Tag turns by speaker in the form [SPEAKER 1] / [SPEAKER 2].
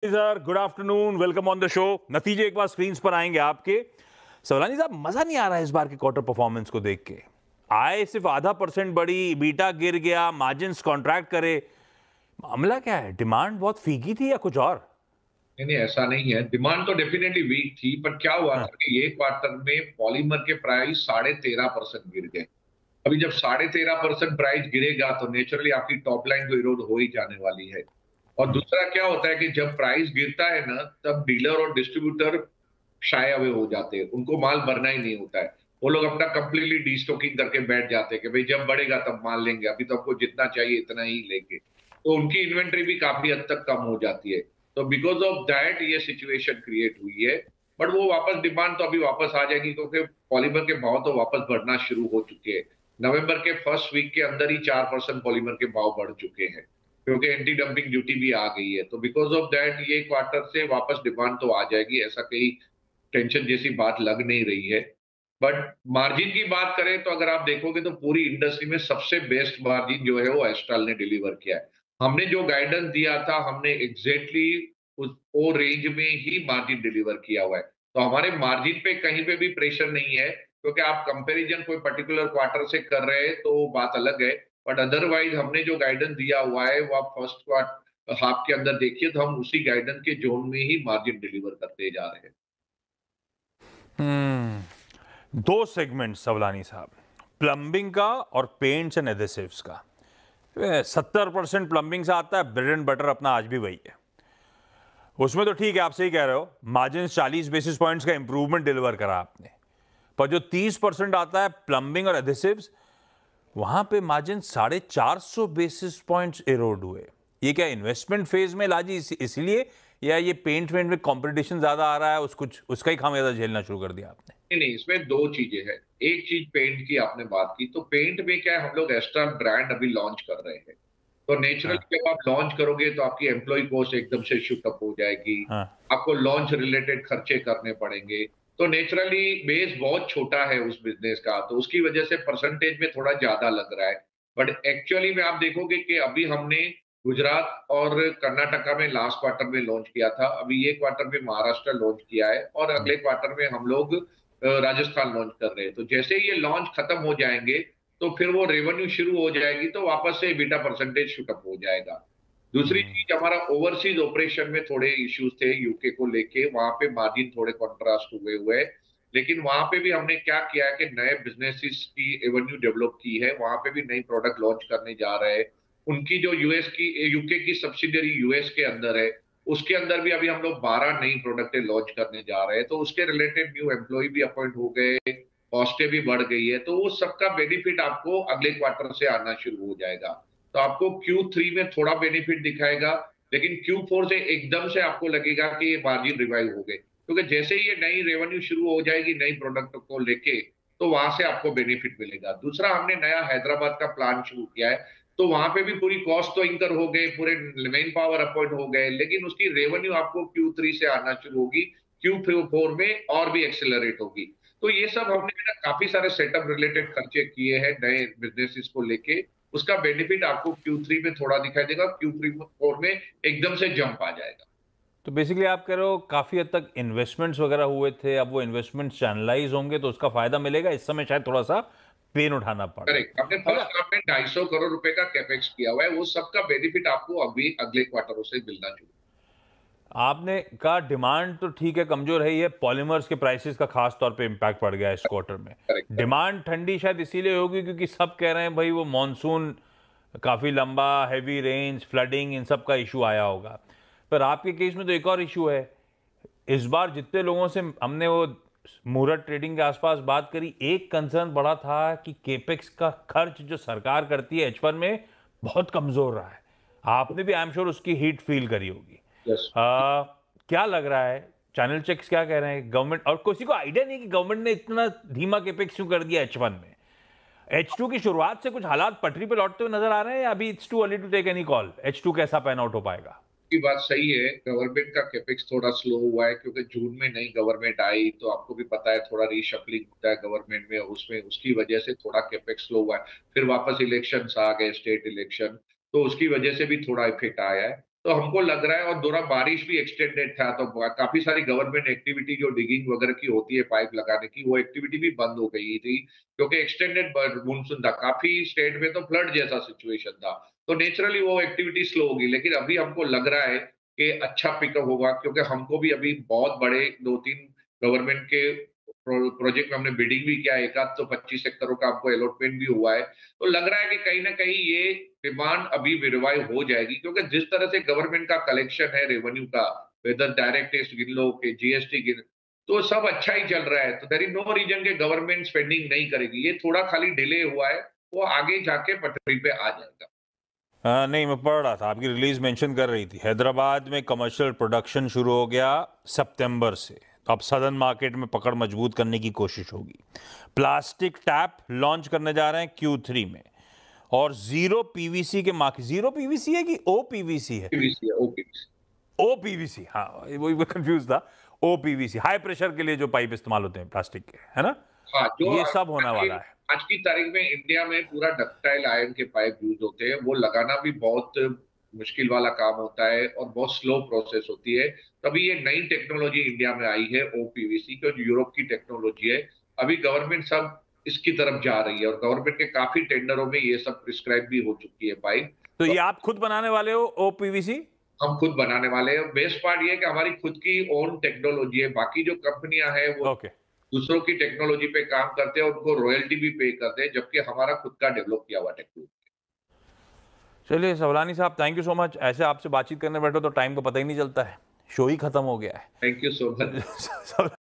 [SPEAKER 1] Sir, good afternoon, welcome on the show. नतीजे एक बार screen पर आएंगे आपके। सवलानी साहब, मजा नहीं आ रहा है इस बार के क्वार्टर परफॉर्मेंस को देख के। आय सिर्फ 0.5% बढ़ी, बीटा गिर गया, मार्जिन्स कॉन्ट्रैक्ट करे। मामला क्या है? डिमांड बहुत फीकी थी या कुछ और?
[SPEAKER 2] नहीं नहीं, ऐसा नहीं है। डिमांड तो डेफिनेटली वीक थी, पर क्या हुआ
[SPEAKER 1] हाँ।
[SPEAKER 2] था कि ये क्वार्टर में पॉलीमर के प्राइस 13.5% गिर गए। अभी जब 13.5% प्राइस गिरेगा तो नेचुरली आपकी टॉप लाइन तो इरोड हो ही जाने वाली है। और दूसरा क्या होता है कि जब प्राइस गिरता है ना, तब डीलर और डिस्ट्रीब्यूटर शाय अवे हो जाते हैं, उनको माल भरना ही नहीं होता है। वो लोग अपना कंप्लीटली डीस्टॉकिंग करके बैठ जाते हैं कि भाई जब बढ़ेगा तब माल लेंगे, अभी तो आपको जितना चाहिए इतना ही लेंगे। तो उनकी इन्वेंट्री भी काफी हद तक कम हो जाती है। तो बिकॉज ऑफ दैट ये सिचुएशन क्रिएट हुई है। बट वो वापस डिमांड तो अभी वापस आ जाएगी, क्योंकि पॉलीमर के भाव तो वापस बढ़ना शुरू हो चुके हैं। नवंबर के फर्स्ट वीक के अंदर ही 4% पॉलीमर के भाव बढ़ चुके हैं, क्योंकि एंटी डंपिंग ड्यूटी भी आ गई है। तो बिकॉज ऑफ दैट ये क्वार्टर से वापस डिमांड तो आ जाएगी, ऐसा कहीं टेंशन जैसी बात लग नहीं रही है। बट मार्जिन की बात करें तो अगर आप देखोगे तो पूरी इंडस्ट्री में सबसे बेस्ट मार्जिन जो है वो एस्ट्रल ने डिलीवर किया है। हमने जो गाइडेंस दिया था, हमने एग्जैक्टली उस वो रेंज में ही मार्जिन डिलीवर किया हुआ है। तो हमारे मार्जिन पे कहीं पे भी प्रेशर नहीं है, क्योंकि आप कंपैरिजन कोई पर्टिकुलर क्वार्टर से कर रहे हैं तो बात अलग है। बट अदरवाइज हमने जो गाइडेंस दिया हुआ है वो आप फर्स्ट क्वार्टर हाफ के अंदर देखिए, तो हम उसी गाइडेंस के जोन में ही मार्जिन डिलीवर करते जा रहे हैं।
[SPEAKER 1] दो सेगमेंट सवलानी साहब, प्लम्बिंग का और पेंट्स एंड एडेसिव्स का। 70% प्लम्बिंग से आता है, ब्रेड एंड बटर अपना आज भी वही है। उसमें तो ठीक है, आप सही कह रहे हो, मार्जिन 40 बेसिस पॉइंट्स का इंप्रूवमेंट डिलीवर करा आपने। पर जो 30% आता है प्लम्बिंग और एडेसिव्स, वहां पे मार्जिन 450 बेसिस पॉइंट्स एरोड हुए। ये क्या इन्वेस्टमेंट फेज में लाजी इसलिए, या ये पेंट वेंट में कंपटीशन ज्यादा आ रहा है, उसका ही खामियाजा झेलना शुरू कर दिया आपने?
[SPEAKER 2] नहीं नहीं, इसमें दो चीजें हैं। एक चीज पेंट की आपने बात की, तो पेंट में क्या है, हम लोग एक्स्ट्रा ब्रांड अभी लॉन्च कर रहे हैं। तो
[SPEAKER 1] हाँ।
[SPEAKER 2] नेचुरली जब आप लॉन्च करोगे तो आपकी एम्प्लॉय कॉस्ट एकदम से शूट अप हो जाएगी।
[SPEAKER 1] हाँ।
[SPEAKER 2] आपको लॉन्च रिलेटेड खर्चे करने पड़ेंगे। तो नेचुरली बेस बहुत छोटा है उस बिजनेस का, तो उसकी वजह से परसेंटेज में थोड़ा ज्यादा लग रहा है। बट एक्चुअली में आप देखोगे कि अभी हमने गुजरात और कर्नाटका में लास्ट क्वार्टर में लॉन्च किया था, अभी ये क्वार्टर में महाराष्ट्र लॉन्च किया है, और
[SPEAKER 1] हम्म।
[SPEAKER 2] अगले क्वार्टर में हम लोग राजस्थान लॉन्च कर रहे हैं। तो जैसे ही ये लॉन्च खत्म हो जाएंगे तो फिर वो रेवेन्यू शुरू हो जाएगी, तो वापस से बीटा परसेंटेज शूटअप हो जाएगा। दूसरी
[SPEAKER 1] हम्म।
[SPEAKER 2] चीज, हमारा ओवरसीज ऑपरेशन में थोड़े इश्यूज थे यूके को लेके, वहां पे मार्जिन थोड़े कॉन्ट्रास्ट हुए हुए। लेकिन वहां पे भी हमने क्या किया है कि नए बिजनेसेस की एवेन्यू डेवलप की है, वहां पे भी नई प्रोडक्ट लॉन्च करने जा रहे हैं। उनकी जो यूएस की यूके की सब्सिडियरी यूएस के अंदर है, उसके अंदर भी अभी हम लोग 12 नई प्रोडक्टें लॉन्च करने जा रहे हैं। तो उसके रिलेटेड न्यू एम्प्लॉय भी अपॉइंट हो गए, कॉस्टें भी बढ़ गई है, तो वो सबका बेनिफिट आपको अगले क्वार्टर से आना शुरू हो जाएगा। तो आपको Q3 में थोड़ा बेनिफिट दिखाएगा, लेकिन Q4 से एकदम से आपको लगेगा कि ये मार्जिन रिवाइव हो गए, क्योंकि जैसे ही ये नई रेवेन्यू शुरू हो जाएगी नई प्रोडक्ट को लेके, तो वहां से आपको बेनिफिट मिलेगा। दूसरा, हमने नया हैदराबाद का प्लान शुरू किया है, तो वहां पे भी पूरी कॉस्ट तो इंकर हो गए, पूरे मेन पावर अपॉइंट हो गए, लेकिन उसकी रेवेन्यू आपको Q3 से आना शुरू होगी, Q4 में और भी एक्सेलरेट होगी। तो ये सब हमने ना काफी सारे सेटअप रिलेटेड खर्चे किए हैं नए बिजनेसेस को लेके। उसका बेनिफिट आपको Q3 में थोड़ा दिखाई देगा, Q4 में एकदम से जंप आ जाएगा।
[SPEAKER 1] तो बेसिकली आप कह रहे हो काफी हद तक इन्वेस्टमेंट्स वगैरह हुए थे, अब वो इन्वेस्टमेंट्स चैनलाइज होंगे तो उसका फायदा मिलेगा। इस समय शायद थोड़ा सा पेन उठाना पड़ रहा है।
[SPEAKER 2] करेक्ट, हमने
[SPEAKER 1] अच्छा,
[SPEAKER 2] फर्स्ट हाफ में 250 करोड़ रुपए का कैपेक्स किया हुआ है, वो सबका बेनिफिट आपको अभी अगले क्वार्टरों से मिलना शुरू।
[SPEAKER 1] आपने कहा डिमांड तो ठीक है कमजोर है, ये पॉलीमर्स के प्राइसेस का खास तौर पे इम्पैक्ट पड़ गया है इस क्वार्टर में।
[SPEAKER 2] Correct correct.
[SPEAKER 1] डिमांड ठंडी शायद इसीलिए होगी क्योंकि सब कह रहे हैं भाई वो मॉनसून काफी लंबा, हैवी रेन्स, फ्लडिंग, इन सब का इशू आया होगा। पर आपके केस में तो एक और इशू है। इस बार जितने लोगों से हमने वो मुहूर्त ट्रेडिंग के आसपास बात करी, एक कंसर्न बड़ा था कि केपेक्स का खर्च जो सरकार करती है H1 में बहुत कमजोर रहा है। आपने भी आई एम श्योर उसकी हीट फील करी होगी।
[SPEAKER 2] यस।
[SPEAKER 1] क्या लग रहा है, चैनल चेक्स क्या कह रहे हैं गवर्नमेंट, और किसी को आइडिया नहीं कि गवर्नमेंट ने इतना धीमा केपेक्स क्यों कर दिया H1 में? H2 की शुरुआत से कुछ हालात पटरी पे लौटते हुए नजर आ रहे हैं, या अभी it's too early to take any call? H2 कैसा पैन आउट हो पाएगा?
[SPEAKER 2] की बात सही है, गवर्नमेंट का कैपेक्स थोड़ा स्लो हुआ है, क्योंकि जून में नई गवर्नमेंट आई, तो आपको भी पता है थोड़ा रीशफलिंग होता है गवर्नमेंट में, उसमें उसकी वजह से थोड़ा कैपेक्स स्लो हुआ है। फिर वापस इलेक्शंस आ गए, स्टेट इलेक्शन, तो उसकी वजह से भी थोड़ा इफेक्ट आया है। तो हमको लग रहा है, और थोड़ा बारिश भी एक्सटेंडेड था, तो काफी सारी गवर्नमेंट एक्टिविटी जो डिगिंग वगैरह की होती है पाइप लगाने की, वो एक्टिविटी भी बंद हो गई थी, क्योंकि एक्सटेंडेड मानसून था। काफी स्टेट में तो फ्लड जैसा सिचुएशन था, तो नेचुरली वो एक्टिविटी स्लो होगी। लेकिन अभी हमको लग रहा है कि अच्छा पिकअप होगा, क्योंकि हमको भी अभी बहुत बड़े 2-3 गवर्नमेंट के प्रोजेक्ट में हमने बिडिंग भी किया, एक आध तो 25 करोड़ का हमको अलॉटमेंट भी हुआ है। तो लग रहा है कि कहीं ना कहीं ये डिमांड अभी रिवाइव हो जाएगी, क्योंकि जिस तरह से गवर्नमेंट का कलेक्शन है रेवेन्यू का, वेदर डायरेक्ट टैक्स गिन लो कि जीएसटी गिन, तो सब अच्छा ही चल रहा है। तो देयर इज नो रीजन कि गवर्नमेंट स्पेंडिंग नहीं करेगी। ये थोड़ा खाली डिले हुआ है, वो आगे जाके पटरी पे आ जाएगा।
[SPEAKER 1] नहीं, मैं पढ़ रहा था, आपकी रिलीज मेंशन कर रही थी हैदराबाद में कमर्शियल प्रोडक्शन शुरू हो गया सितंबर से, तो अब सदर्न मार्केट में पकड़ मजबूत करने की कोशिश होगी। प्लास्टिक टैप लॉन्च करने जा रहे हैं Q3 में, और जीरो पीवीसी के मार्केट, जीरो पीवीसी है कि ओपीवीसी है?
[SPEAKER 2] पीवीसी, ओपीवीसी।
[SPEAKER 1] ओपीवीसी, हाँ वही कंफ्यूज था। ओपीवीसी हाई प्रेशर के लिए जो पाइप इस्तेमाल होते हैं प्लास्टिक के, है ना?
[SPEAKER 2] हाँ, जो
[SPEAKER 1] ये सब होने वाला है।
[SPEAKER 2] आज की तारीख में इंडिया में पूरा डक्टाइल आयरन के पाइप यूज होते हैं, वो लगाना भी बहुत मुश्किल वाला काम होता है और बहुत स्लो प्रोसेस होती है। तभी ये नई टेक्नोलॉजी इंडिया में आई है ओपीवीसी, जो यूरोप की टेक्नोलॉजी है। अभी गवर्नमेंट सब इसकी तरफ जा रही है, और गवर्नमेंट के काफी टेंडरों में ये सब प्रिस्क्राइब भी हो चुकी है पाइप।
[SPEAKER 1] तो
[SPEAKER 2] तो
[SPEAKER 1] ये आप खुद बनाने वाले हो ओपीवीसी?
[SPEAKER 2] हम खुद बनाने वाले हैं। बेस्ट पार्ट ये है कि हमारी खुद की ओन टेक्नोलॉजी है। बाकी जो कंपनियां हैं वो
[SPEAKER 1] ओके।
[SPEAKER 2] दूसरों की टेक्नोलॉजी पे काम करते हैं, उनको रॉयल्टी भी पे करते हैं, जबकि हमारा खुद का डेवलप किया हुआ टेक्नोलॉजी।
[SPEAKER 1] चलिए सवलानी साहब, थैंक यू सो मच। ऐसे आपसे बातचीत करने बैठो तो टाइम का पता ही नहीं चलता है, शो ही खत्म हो गया
[SPEAKER 2] थैंक यू सो मच।
[SPEAKER 1] है।